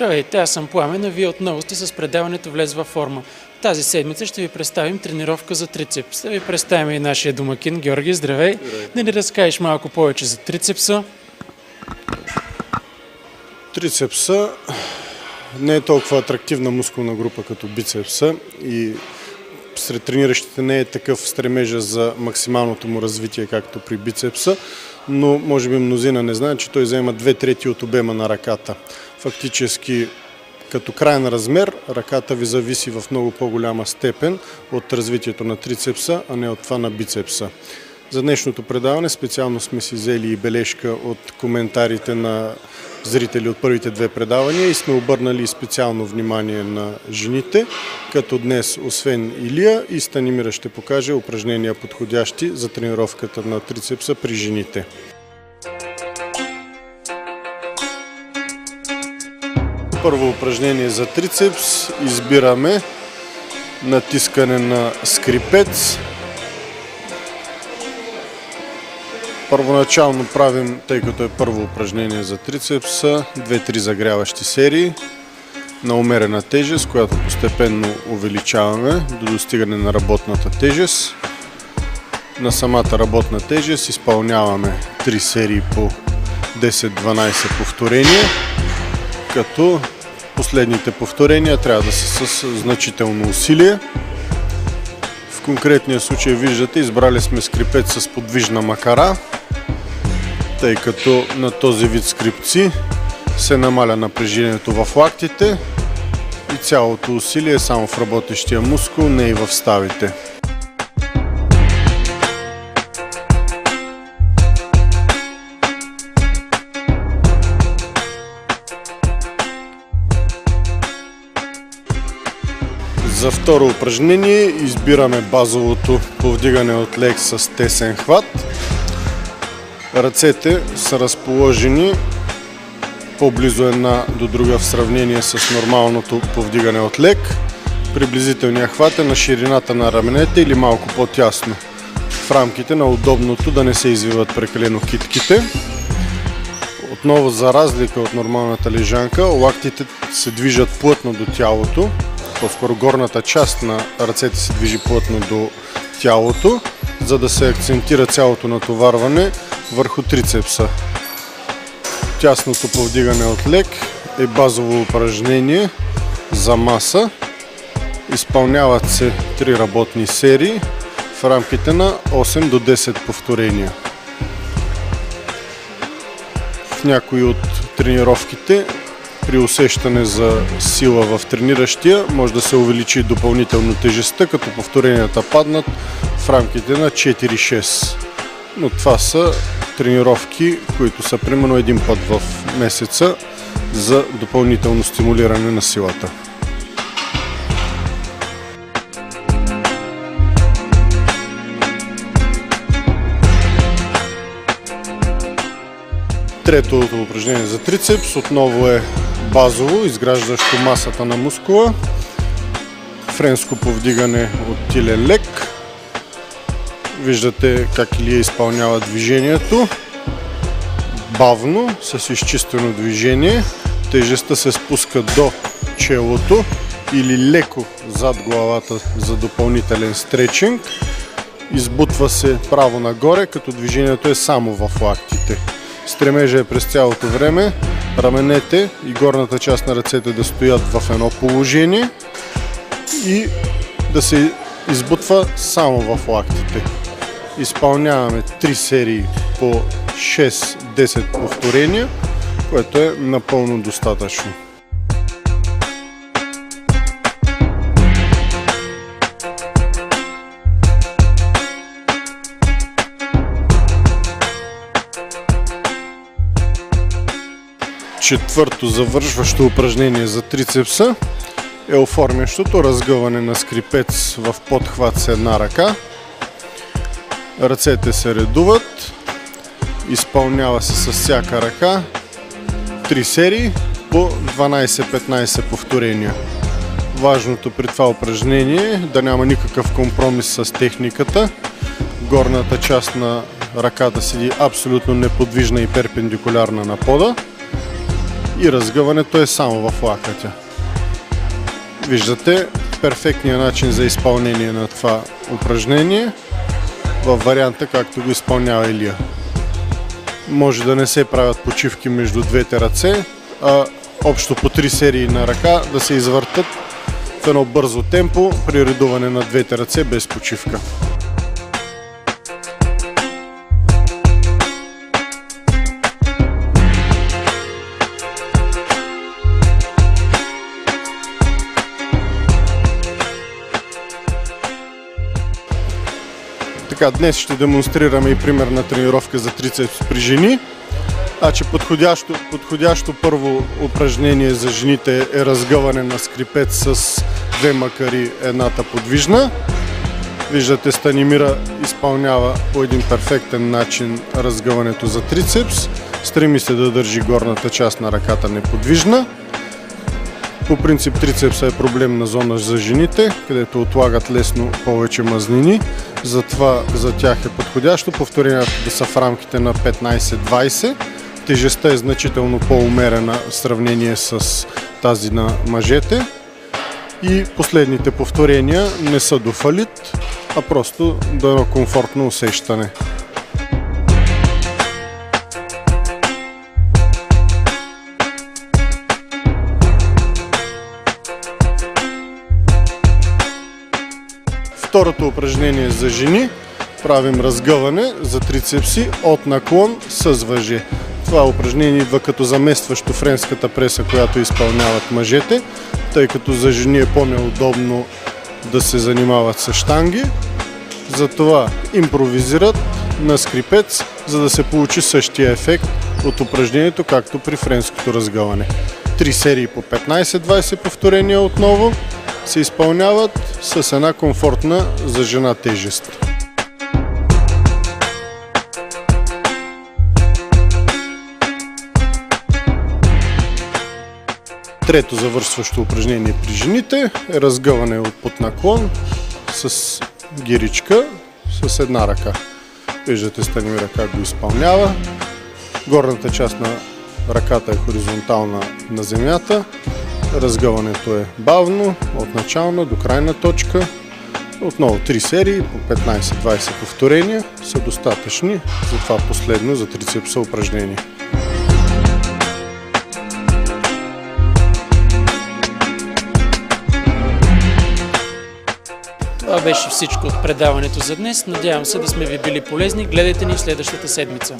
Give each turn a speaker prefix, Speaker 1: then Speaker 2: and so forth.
Speaker 1: Здравейте, аз съм Пламен, а вие отново сте с предаването Влез във форма. Тази седмица ще ви представим тренировка за трицепс. Да ви представим и нашия домакин Георги. Здравей! Да ни разкажеш малко повече за трицепса.
Speaker 2: Трицепса не е толкова атрактивна мускулна група като бицепса и сред трениращите не е такъв стремежа за максималното му развитие, както при бицепса, но може би мнозина не знаят, че той заема 2/3 от обема на ръката. Фактически, като краен размер, ръката ви зависи в много по-голяма степен от развитието на трицепса, а не от това на бицепса. За днешното предаване специално сме си взели и бележка от коментарите на зрители от първите две предавания и сме обърнали специално внимание на жените, като днес, освен Илия, и Станимира ще покаже упражнения подходящи за тренировката на трицепса при жените. Първо упражнение за трицепс избираме натискане на скрипец. Първоначално правим, тъй като е първо упражнение за трицепса, 2-3 загряващи серии на умерена тежест, която постепенно увеличаваме до достигане на работната тежест. На самата работна тежест изпълняваме 3 серии по 10-12 повторения, като последните повторения трябва да са с значително усилие. В конкретния случай виждате, избрали сме скрипец с подвижна макара, тъй като на този вид скрипци се намаля напрежението в лактите и цялото усилие е само в работещия мускул, не и в ставите. За второ упражнение избираме базовото повдигане от лег с тесен хват. Ръцете са разположени по-близо една до друга в сравнение с нормалното повдигане от лег. Приблизителният хват е на ширината на раменете или малко по-тясно, в рамките на удобното да не се извиват прекалено китките. Отново, за разлика от нормалната лежанка, лактите се движат плътно до тялото. По-скоро горната част на ръцете се движи плътно до тялото, за да се акцентира цялото натоварване върху трицепса. Тясното повдигане от лег е базово упражнение за маса. Изпълняват се 3 работни серии в рамките на 8 до 10 повторения. В някои от тренировките при усещане за сила в трениращия може да се увеличи допълнително тежестта, като повторенията паднат в рамките на 4-6. Но това са тренировки, които са примерно един път в месеца за допълнително стимулиране на силата. Третото упражнение за трицепс отново е базово, изграждащо масата на мускула. Френско повдигане от тилен лег. Виждате как Илия изпълнява движението. Бавно, с изчистено движение. Тежестта се спуска до челото или леко зад главата за допълнителен стречинг. Избутва се право нагоре, като движението е само в лактите. Стремежа е през цялото време раменете и горната част на ръцете да стоят в едно положение и да се избутва само в лактите. Изпълняваме 3 серии по 6-10 повторения, което е напълно достатъчно. Четвърто завършващо упражнение за трицепса е оформящото разгъване на скрипец в подхват с една ръка. Ръцете се редуват, изпълнява се с всяка ръка 3 серии по 12-15 повторения. Важното при това упражнение е да няма никакъв компромис с техниката. Горната част на ръката седи абсолютно неподвижна и перпендикулярна на пода. и разгъването е само в лакътя. Виждате перфектният начин за изпълнение на това упражнение във варианта, както го изпълнява Илия. Може да не се правят почивки между двете ръце, а общо по 3 серии на ръка да се извъртат в едно бързо темпо при редуване на двете ръце без почивка. Така, днес ще демонстрираме и примерна тренировка за трицепс при жени. Подходящо първо упражнение за жените е разгъване на скрипец с 2 макари, едната подвижна. Виждате, Станимира изпълнява по един перфектен начин разгъването за трицепс. Стреми се да държи горната част на ръката неподвижна. По принцип трицепса е проблемна зона за жените, където отлагат лесно повече мазнини. Затова за тях е подходящо повторенията да са в рамките на 15-20. Тежестта е значително по-умерена в сравнение с тази на мъжете. И последните повторения не са до фалит, а просто до едно комфортно усещане. Второто упражнение за жени. Правим разгъване за трицепси от наклон с въже. Това упражнение идва като заместващо френската преса, която изпълняват мъжете, тъй като за жени е по-неудобно да се занимават с щанги. Затова импровизират на скрипец, за да се получи същия ефект от упражнението, както при френското разгъване. 3 серии по 15-20 повторения отново се изпълняват с една комфортна за жена тежест. Трето завършващо упражнение при жените е разгъване от под наклон с гиричка с една ръка. Виждате Станимира как го изпълнява. Горната част на ръката е хоризонтална на земята. Разгъването е бавно, от начална до крайна точка. Отново 3 серии по 15-20 повторения са достатъчни за това последно за трицепса упражнение.
Speaker 1: Това беше всичко от предаването за днес. Надявам се да сме ви били полезни. Гледайте ни в следващата седмица.